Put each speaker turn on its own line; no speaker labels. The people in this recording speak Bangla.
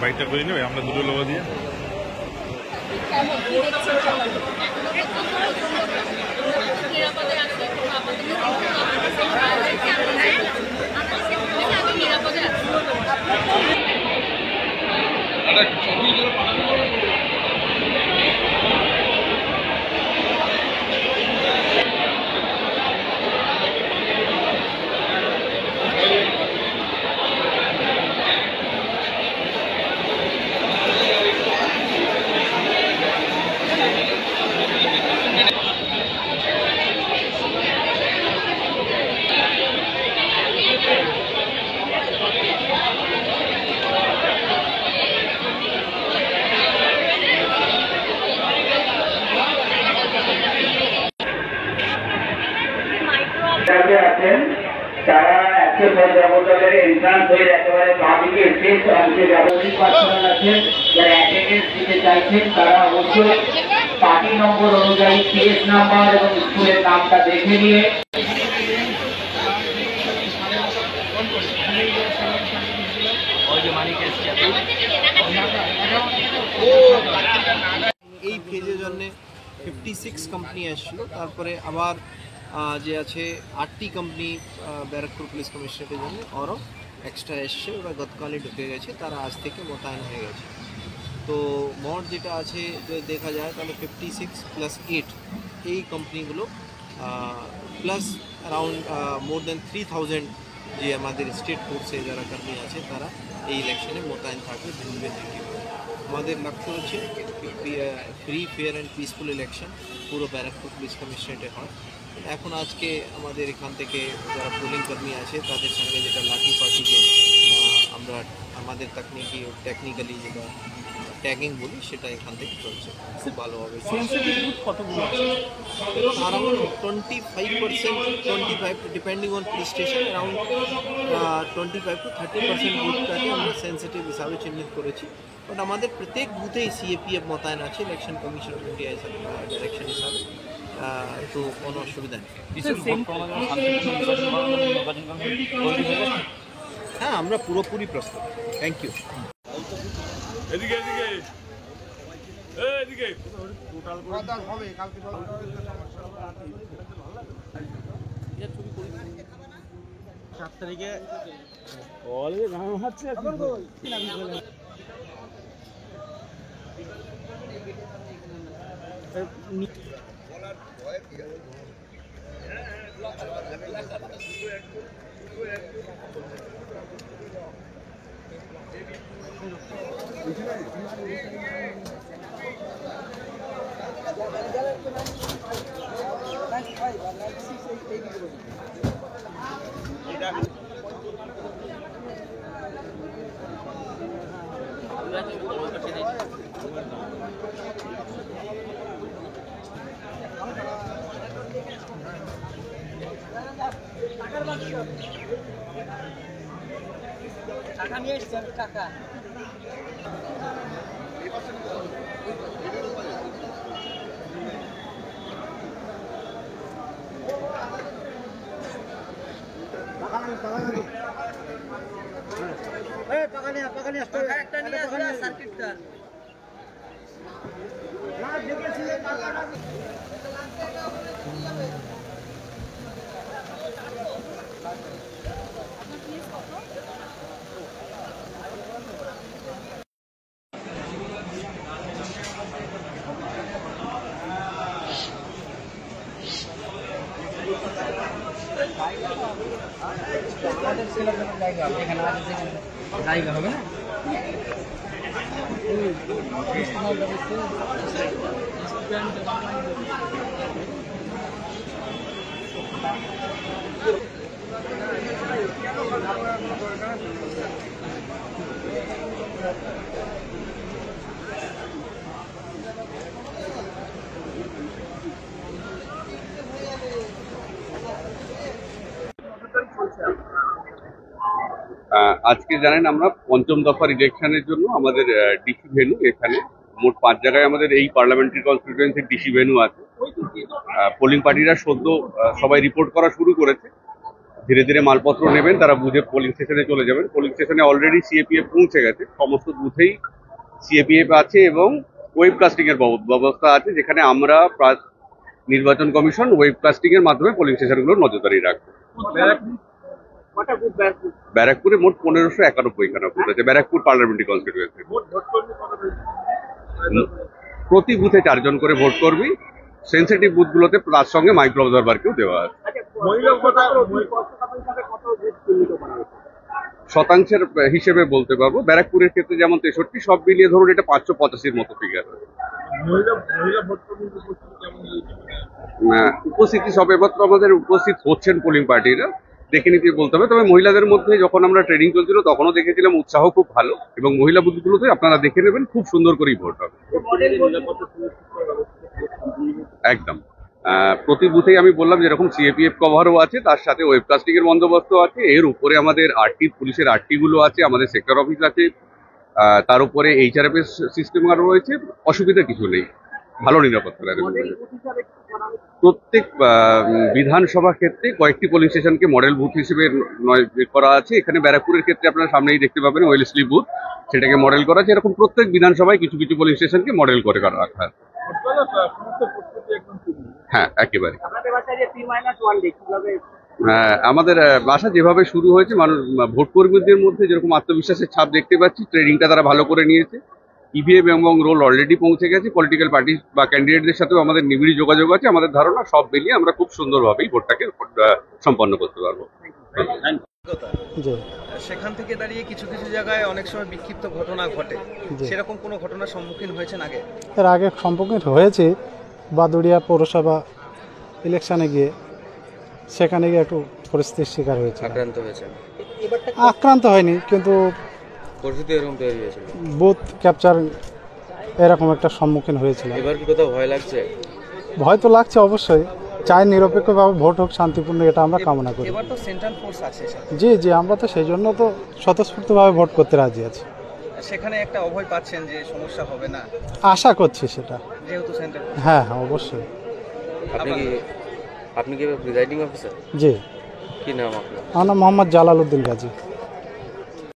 বাইকটা করে নেবে, আমরা দুটো লোক দিয়ে
আছেন তারা এন্ট্রান্স হয়ে একেবারে বাদিকে শেষ অংশে ব্যবসায়িক পার্সোনাল আছেন যারা অ্যাটেন্ডেন্স দিতে চাইছেন তারা অবশ্যই পার্টি নম্বর অনুযায়ী কেস নাম্বার এবং স্কুলের নামটা দেখে নিয়ে
এই ফেজের জন্য 56 কোম্পানি আসছিল, তারপরে আবার যে আছে 8টি কোম্পানি ব্যারাকপুর পুলিশ কমিশনারেটের জন্য আরও এক্সট্রা এসছে, ওরা গতকালই ঢুকে গেছে, তারা আজ থেকে মোতায়েন হয়ে গেছে। তো মোট যেটা আছে যদি দেখা যায় তাহলে 56 + 8 এই কোম্পানিগুলো প্লাস অ্যারাউন্ড মোর দেন 3000 যে আমাদের স্টেট ফোর্সে যারা কর্মী আছে তারা এই ইলেকশনে মোতায়েন থাকবে ভিন্ন আমাদের লক্ষ্য হচ্ছে free fair and peaceful election পুরো ব্যারাকপুর পুলিশ কমিশনারেটে হয়। এখন আজকে আমাদের এখান থেকে যারা পোলিং কর্মী আছে তাদের সঙ্গে যেটা লাঠি পার্টিকে আমরা আমাদের টেকনিক্যালি যেটা ট্যাগিং বলি সেটা এখান থেকে চলছে খুব ভালোভাবে। Around 25%, 25 depending on police station around 25 to 30% বুথটাকে আমরা সেন্সিটিভ হিসাবে চিহ্নিত করেছি। বাট আমাদের প্রত্যেক বুথেই সিএপিএফ মোতায়েন আছে Election Commission of India direction হিসাবে, তো কোনো অসুবিধা নেই। হ্যাঁ, আমরা পুরোপুরি প্রস্তুত। Thank you.
এদিকে এদিকে এদিকে টোটাল হবে কালকে
7 তারিখে
অলরেডি গান হচ্ছে এখন কই টাকা নিয়ে এসেছেন টাকা পাকানি আসতে একটা নিয়ে আসলে সার্কিটটা না দেখেছিলে টাকাটা জায়গা হবে না
আজকে জানেন আমরা পঞ্চম দফার ইলেকশনের জন্য আমাদের ডিসি ভেন্যু এখানে মোট 5 জায়গায় আমাদের এই পার্লামেন্টারি কনস্টিটিউয়েন্সির ডিসি ভেন্যু আছে। পোলিং পার্টিরা সদ্য সবাই রিপোর্ট করা শুরু করেছে। ধীরে ধীরে মালপত্র নেবেন, তারা বুথে পোলিং স্টেশনে চলে যাবেন। পোলিং স্টেশনে অলরেডি সিএপিএফ পৌঁছে গেছে, সমস্ত বুথেই সিএপিএফ আছে এবং ওয়েবকাস্টিং এর ব্যবস্থা আছে, যেখানে আমরা নির্বাচন কমিশন ওয়েবকাস্টিং এর মাধ্যমে পোলিং স্টেশনগুলোর নজরদারি রাখবো। ব্যারাকপুরে মোট 1591 খানা বুথ আছে, ব্যারাকপুর পার্লামেন্টারি কনস্টিটিউয়েন্সি। প্রতি বুথে 4 জন করে ভোট কর্মী, সেন্সিটিভ বুথগুলোতে তার সঙ্গে মাইক্রো অবজারভারকেও দেওয়া আছে। শতাংশের হিসেবে বলতে পারবো, ব্যারাকপুরের ক্ষেত্রে যেমন 63, সব মিলিয়ে ধরুন এটা 585-র মতো ফিগার। উপস্থিতি সবেমাত্র আমাদের উপস্থিত হচ্ছেন পোলিং পার্টিরা, দেখে নিতে বলতে হবে। তবে মহিলাদের মধ্যে যখন আমরা ট্রেনিং চলছিল তখনও দেখেছিলাম উৎসাহ খুব ভালো, এবং মহিলা বুথগুলোতে আপনারা দেখে নেবেন খুব সুন্দর করেই ভোট হবে। একদম প্রতি বুথেই আমি বললাম যেরকম সিএপিএফ কভারও আছে, তার সাথে ওয়েবকাস্টিং এর বন্দোবস্ত আছে, এর উপরে আমাদের পুলিশের গুলো আছে, আমাদের সেক্টর অফিস আছে, তার উপরে এইচআরএফ এর সিস্টেম আরও রয়েছে। অসুবিধা কিছু নেই, ভালো নিরাপত্তা রয়েছে। প্রত্যেক বিধানসভা ক্ষেত্রে কয়েকটি পোলিং স্টেশনকে মডেল বুথ হিসেবে করা আছে। এখানে ব্যারাকপুরের ক্ষেত্রে আপনারা সামনেই দেখতে পাবেন ওয়েলস্লি বুথ, সেটাকে মডেল করা আছে। এরকম প্রত্যেক বিধানসভায় কিছু কিছু পোলিং স্টেশনকে মডেল করে রাখা আছে। হ্যাঁ, একেবারে। আমাদের বাসা যেভাবে শুরু হয়েছে, মানুষ ভোট কর্মীদের মধ্যে যেরকম আত্মবিশ্বাসের ছাপ দেখতে পাচ্ছি, ট্রেনিংটা তারা ভালো করে নিয়েছে। ইভিএম এবং রোল অলরেডি পৌঁছে গেছে। পলিটিক্যাল পার্টি বা ক্যান্ডিডেটদের সাথেও আমাদের নিবিড় যোগাযোগ আছে। আমাদের ধারণা সব মিলিয়ে আমরা খুব সুন্দরভাবেই ভোটটাকে সম্পন্ন করতে পারবো।
সেখান থেকে দাঁড়িয়ে কিছু কিছু জায়গায় অনেক সময় বিক্ষিপ্ত ঘটনা ঘটে, সেরকম কোনো ঘটনার সম্মুখীন হয়েছেন আগে?
এর আগে সম্মুখীন হয়েছে বাদুড়িয়া পৌরসভা ইলেকশনে গিয়ে, সেখানে গিয়ে একটু পরিস্থিতির শিকার হয়েছে।
আক্রান্ত হয়েছেন?
আক্রান্ত হয়নি, কিন্তু
পরিস্থিতি এরকম তৈরি হয়েছিল,
বুথ ক্যাপচার এরকম একটা সম্মুখীন হয়েছিল।
এবার কি কোথাও ভয় লাগছে?
ভয় তো লাগছে অবশ্যই, চাই নিরপেক্ষভাবে ভোট হোক, শান্তিপূর্ণ, এটা আমরা কামনা করি।
এবার তো সেন্ট্রাল ফোর্স আছে,
জি জি, আমরা তো সেই জন্য তো স্বতঃস্ফূর্তভাবে ভোট করতে রাজি আছি।
সেখানে একটা অভয় পাচ্ছেন যে সমস্যা হবে না,
আশা করছি সেটা,
যেহেতু সেন্ট্রাল।
হ্যাঁ হ্যাঁ, অবশ্যই।
আপনি কি প্রিজাইডিং অফিসার?
জি।
কি নাম আপনার?
আমার নাম মোহাম্মদ জালাল উদ্দিন গাজী।